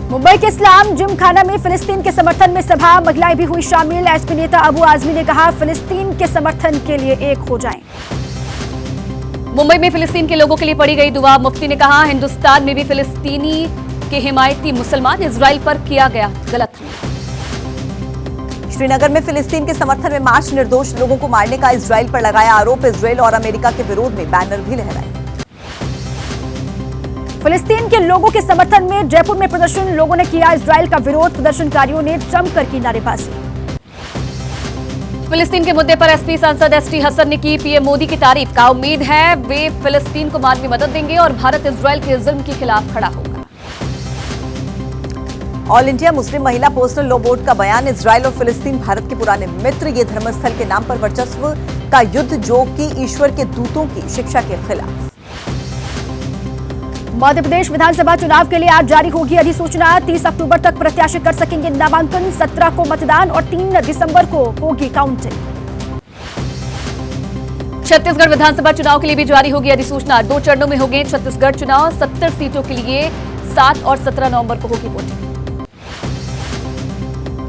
मुंबई के इस्लाम जिम खाना में फिलिस्तीन के समर्थन में सभा, महिलाएं भी हुई शामिल। एसपी नेता अबू आजमी ने कहा, फिलिस्तीन के समर्थन के लिए एक हो जाएं। मुंबई में फिलिस्तीन के लोगों के लिए पड़ी गई दुआ, मुफ्ती ने कहा, हिंदुस्तान में भी फिलिस्तीनी के हिमायती मुसलमान, इजराइल पर किया गया गलत हमला। श्रीनगर में फिलिस्तीन के समर्थन में मार्च, निर्दोष लोगों को मारने का इजराइल पर लगाया आरोप, इजराइल और अमेरिका के विरोध में बैनर भी लहराए। फिलिस्तीन के लोगों के समर्थन में जयपुर में प्रदर्शन, लोगों ने किया इजराइल का विरोध, प्रदर्शनकारियों ने जमकर की नारेबाजी। फिलिस्तीन के मुद्दे पर एसपी सांसद एसटी हसन ने की पीएम मोदी की तारीफ, का उम्मीद है वे फिलिस्तीन को मानवीय मदद देंगे और भारत इजराइल के जुल्म के खिलाफ खड़ा होगा। ऑल इंडिया मुस्लिम महिला पर्सनल लॉ बोर्ड का बयान, इजराइल और फिलिस्तीन भारत के पुराने मित्र, ये धर्मस्थल के नाम पर वर्चस्व का युद्ध जो कि ईश्वर के दूतों की शिक्षा के खिलाफ। मध्य प्रदेश विधानसभा चुनाव के लिए आज जारी होगी अधिसूचना, 30 अक्टूबर तक प्रत्याशी कर सकेंगे नामांकन, 17 को मतदान और 3 दिसंबर को होगी काउंटिंग। छत्तीसगढ़ विधानसभा चुनाव के लिए भी जारी होगी अधिसूचना, 2 चरणों में होंगे छत्तीसगढ़ चुनाव, 70 सीटों के लिए 7 और 17 नवंबर को होगी वोटिंग।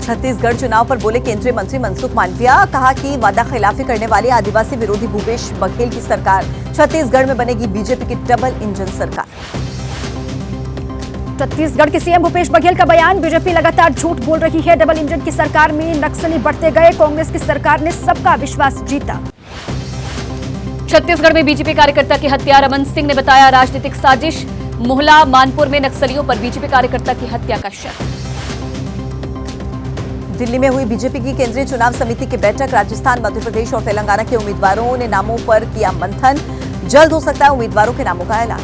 छत्तीसगढ़ चुनाव पर बोले केंद्रीय मंत्री मनसुख मांडविया, कहा कि वादा खिलाफी करने वाली आदिवासी विरोधी भूपेश बघेल की सरकार, छत्तीसगढ़ में बनेगी बीजेपी की डबल इंजन सरकार। छत्तीसगढ़ के सीएम भूपेश बघेल का बयान, बीजेपी लगातार झूठ बोल रही है, डबल इंजन की सरकार में नक्सली बढ़ते गए, कांग्रेस की सरकार ने सबका विश्वास जीता। छत्तीसगढ़ में बीजेपी कार्यकर्ता की हत्या, रमन सिंह ने बताया राजनीतिक साजिश, मोहला मानपुर में नक्सलियों पर बीजेपी कार्यकर्ता की हत्या का शक। दिल्ली में हुई बीजेपी की केंद्रीय चुनाव समिति की बैठक, राजस्थान, मध्य प्रदेश और तेलंगाना के उम्मीदवारों ने नामों पर किया मंथन, जल्द हो सकता है उम्मीदवारों के नामों का ऐलान।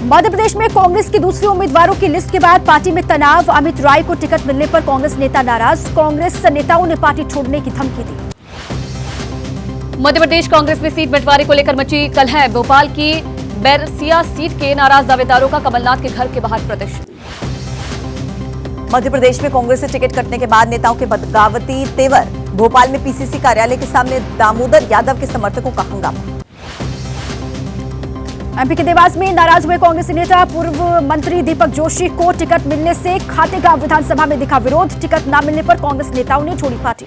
मध्य प्रदेश में कांग्रेस की दूसरी उम्मीदवारों की लिस्ट के बाद पार्टी में तनाव, अमित राय को टिकट मिलने पर कांग्रेस नेता नाराज, कांग्रेस नेताओं ने पार्टी छोड़ने की धमकी दी। मध्य प्रदेश कांग्रेस में सीट बंटवारे को लेकर मची कलह, भोपाल की बैरसिया सीट के नाराज दावेदारों का कमलनाथ के घर के बाहर प्रदर्शन। मध्य प्रदेश में कांग्रेस से टिकट कटने के बाद नेताओं के बगावती तेवर, भोपाल में पीसीसी कार्यालय के सामने दामोदर यादव के समर्थकों का हंगामा। एमपी के देवास में नाराज हुए कांग्रेसी नेता, पूर्व मंत्री दीपक जोशी को टिकट मिलने से खातेगांव विधानसभा में दिखा विरोध, टिकट न मिलने पर कांग्रेस नेताओं ने छोड़ी पार्टी।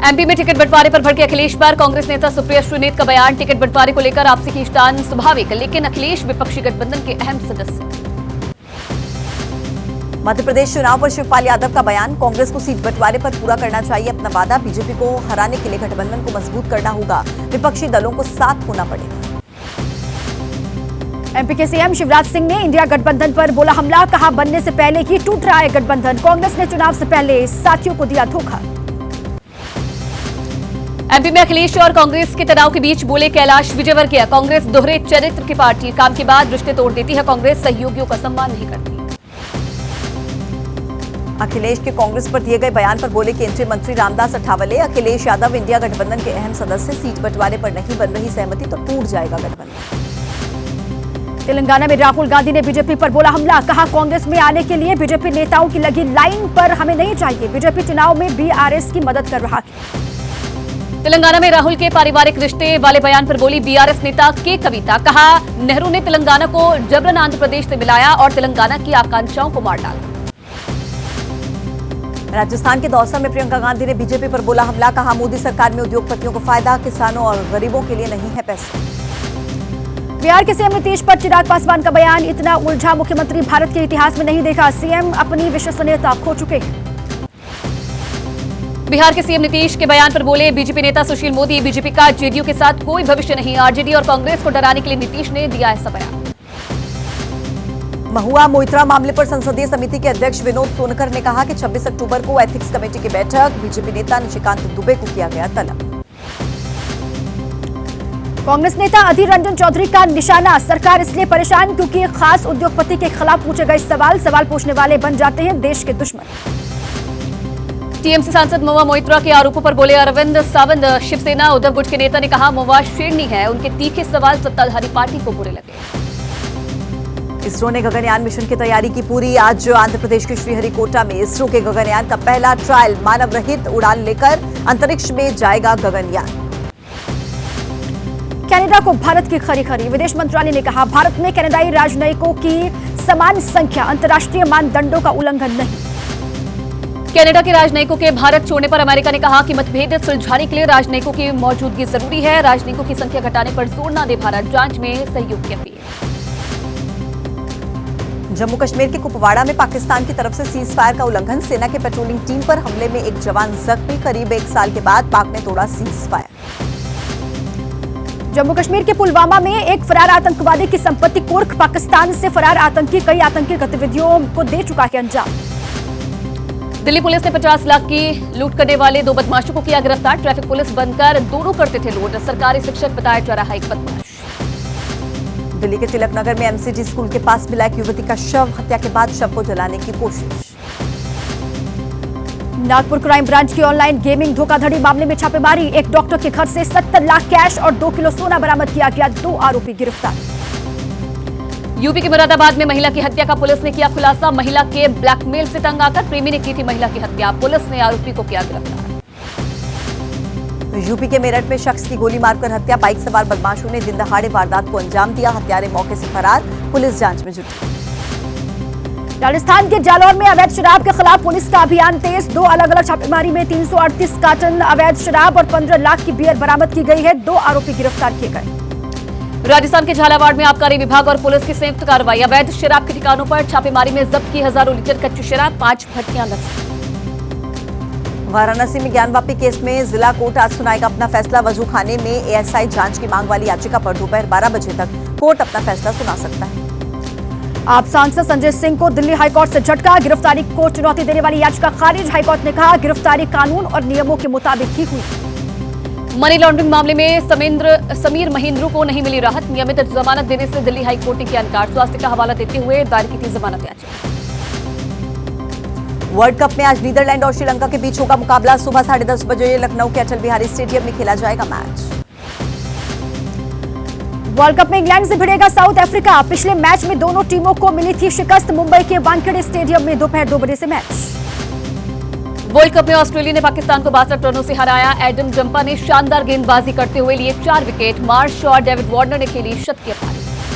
एमपी में टिकट बंटवारे पर भड़के अखिलेश पर कांग्रेस नेता सुप्रिया श्रीनेत का बयान, टिकट बंटवारे को लेकर आपसी खींचतान स्वाभाविक, लेकिन अखिलेश विपक्षी गठबंधन के अहम सदस्य। मध्य प्रदेश चुनाव पर शिवपाल यादव का बयान, कांग्रेस को सीट बंटवारे पर पूरा करना चाहिए अपना वादा, बीजेपी को हराने के लिए गठबंधन को मजबूत करना होगा, विपक्षी दलों को साथ होना पड़ेगा। एमपी के सीएम शिवराज सिंह ने इंडिया गठबंधन पर बोला हमला, कहा बनने से पहले ही टूट रहा है गठबंधन, कांग्रेस ने चुनाव से पहले साथियों को दिया धोखा। एमपी में अखिलेश और कांग्रेस के तनाव के बीच बोले कैलाश विजयवर्गीय, कांग्रेस दोहरे चरित्र की पार्टी, काम के बाद रिश्ते तोड़ देती है, कांग्रेस सहयोगियों का सम्मान नहीं करती। अखिलेश के कांग्रेस पर दिए गए बयान पर बोले केंद्रीय मंत्री रामदास अठावले, अखिलेश यादव इंडिया गठबंधन के अहम सदस्य, सीट बंटवारे पर नहीं बन रही सहमति तो टूट जाएगा गठबंधन। तेलंगाना में राहुल गांधी ने बीजेपी पर बोला हमला, कहा कांग्रेस में आने के लिए बीजेपी नेताओं की लगी लाइन पर हमें नहीं चाहिए, बीजेपी चुनाव में बीआरएस की मदद कर रहा है। तेलंगाना में राहुल के पारिवारिक रिश्ते वाले बयान पर बोली बीआरएस नेता के कविता, कहा नेहरू ने तेलंगाना को जबरन आंध्र प्रदेश से मिलाया और तेलंगाना की आकांक्षाओं को मार डाला। राजस्थान के दौसा में प्रियंका गांधी ने बीजेपी पर बोला हमला, कहा मोदी सरकार में उद्योगपतियों को फायदा, किसानों और गरीबों के लिए नहीं है पैसे। बिहार के सीएम नीतीश पर चिराग पासवान का बयान, इतना उलझा मुख्यमंत्री भारत के इतिहास में नहीं देखा, सीएम अपनी विश्वसनीयता खो चुके हैं। बिहार के सीएम नीतीश के बयान पर बोले बीजेपी नेता सुशील मोदी, बीजेपी का जेडीयू के साथ कोई भविष्य नहीं, आरजेडी और कांग्रेस को डराने के लिए नीतीश ने दिया ऐसा बयान। महुआ मोइत्रा मामले पर संसदीय समिति के अध्यक्ष विनोद सोनकर ने कहा कि 26 अक्टूबर को एथिक्स कमेटी की बैठक, बीजेपी नेता निशिकांत दुबे को किया गया तलब। कांग्रेस नेता अधीर रंजन चौधरी का निशाना, सरकार इसलिए परेशान क्योंकि खास उद्योगपति के खिलाफ पूछे गए सवाल पूछने वाले बन जाते हैं देश के दुश्मन। टीएमसी सांसद महुआ मोइत्रा के आरोपों पर बोले अरविंद सावंत, शिवसेना उद्धव गुट के नेता ने कहा महुआ शेरनी है, उनके तीखे सवाल सत्ताधारी पार्टी को बुरे लगे। इसरो ने गगनयान मिशन की तैयारी की पूरी, आज आंध्र प्रदेश के श्रीहरिकोटा में इसरो के गगनयान का पहला ट्रायल, मानव रहित उड़ान लेकर अंतरिक्ष में जाएगा गगनयान। कनाडा को भारत की खरी खरी। विदेश मंत्रालय ने कहा, भारत में कनाडाई राजनयिकों की समान संख्या अंतर्राष्ट्रीय मानदंडों का उल्लंघन नहीं। कनाडा के राजनयिकों के भारत छोड़ने पर अमेरिका ने कहा कि मतभेद सुलझाने के लिए राजनयिकों की मौजूदगी जरूरी है। राजनयिकों की संख्या घटाने पर जोर न दे भारत, जांच में सहयोग की अपील। जम्मू कश्मीर के कुपवाड़ा में पाकिस्तान की तरफ से सीज फायर का उल्लंघन। सेना के पेट्रोलिंग टीम पर हमले में एक जवान जख्मी। करीब 1 साल के बाद पाक ने तोड़ा सीज फायर। जम्मू कश्मीर के पुलवामा में एक फरार आतंकवादी की संपत्ति कुर्क। पाकिस्तान से फरार आतंकी कई आतंकी गतिविधियों को दे चुका है अंजाम। दिल्ली पुलिस ने 50 लाख की लूट करने वाले 2 बदमाशों को किया गिरफ्तार। ट्रैफिक पुलिस बनकर दोनों करते थे लूट। सरकारी शिक्षक बताया जा रहा एक बदमाश। दिल्ली के तिलक नगर में एमसीडी स्कूल के पास मिला एक युवती का शव। हत्या के बाद शव को जलाने की कोशिश। नागपुर क्राइम ब्रांच की ऑनलाइन गेमिंग धोखाधड़ी मामले में छापेमारी। एक डॉक्टर के घर से 70 लाख कैश और 2 किलो सोना बरामद किया गया। 2 आरोपी गिरफ्तार। यूपी के मुरादाबाद में महिला की हत्या का पुलिस ने किया खुलासा। महिला के ब्लैकमेल से तंग आकर प्रेमी ने की थी महिला की हत्या। पुलिस ने आरोपी को किया गिरफ्तार। यूपी के मेरठ में शख्स की गोली मारकर हत्या। बाइक सवार बदमाशों ने दिन दहाड़े वारदात को अंजाम दिया। हत्यारे मौके से फरार। पुलिस जांच में जुटी। राजस्थान के जालौर में अवैध शराब के खिलाफ पुलिस का अभियान तेज। 2 अलग अलग छापेमारी में 338 कार्टन अवैध शराब और 15 लाख की बियर बरामद की गई है। 2 आरोपी गिरफ्तार किए गए। राजस्थान के झालावाड़ में आबकारी विभाग और पुलिस की संयुक्त कार्रवाई। अवैध शराब के ठिकानों पर छापेमारी में जब्त की हजारों लीटर कच्ची शराब। 5 भट्टियां नष्ट। वाराणसी में ज्ञानवापी केस में जिला कोर्ट आज सुनाएगा अपना फैसला। वजू खाने में एएसआई जांच की मांग वाली याचिका पर दोपहर 12 बजे तक कोर्ट अपना फैसला सुना सकता है। आप सांसद संजय सिंह को दिल्ली हाईकोर्ट से झटका। गिरफ्तारी को चुनौती देने वाली याचिका खारिज। हाईकोर्ट ने कहा, गिरफ्तारी कानून और नियमों के मुताबिक ही हुई। मनी लॉन्ड्रिंग मामले में समीर महेंद्रू को नहीं मिली राहत। नियमित जमानत देने से दिल्ली हाईकोर्ट ने किया इनकार। स्वास्थ्य का हवाला देते हुए दायर की थी जमानत याचिका। वर्ल्ड कप में आज नीदरलैंड और श्रीलंका के बीच होगा मुकाबला। सुबह 10:30 बजे लखनऊ के अटल बिहारी स्टेडियम में खेला जाएगा मैच। वर्ल्ड कप में इंग्लैंड से भिड़ेगा साउथ अफ्रीका। पिछले मैच में दोनों टीमों को मिली थी शिकस्त। मुंबई के वानखेड़े स्टेडियम में दोपहर 2 बजे से मैच। वर्ल्ड कप में ऑस्ट्रेलिया ने पाकिस्तान को 62 रनों से हराया। एडम जंपा ने शानदार गेंदबाजी करते हुए लिए 4 विकेट। मार्श और डेविड वार्नर ने खेली शतकीय पारी।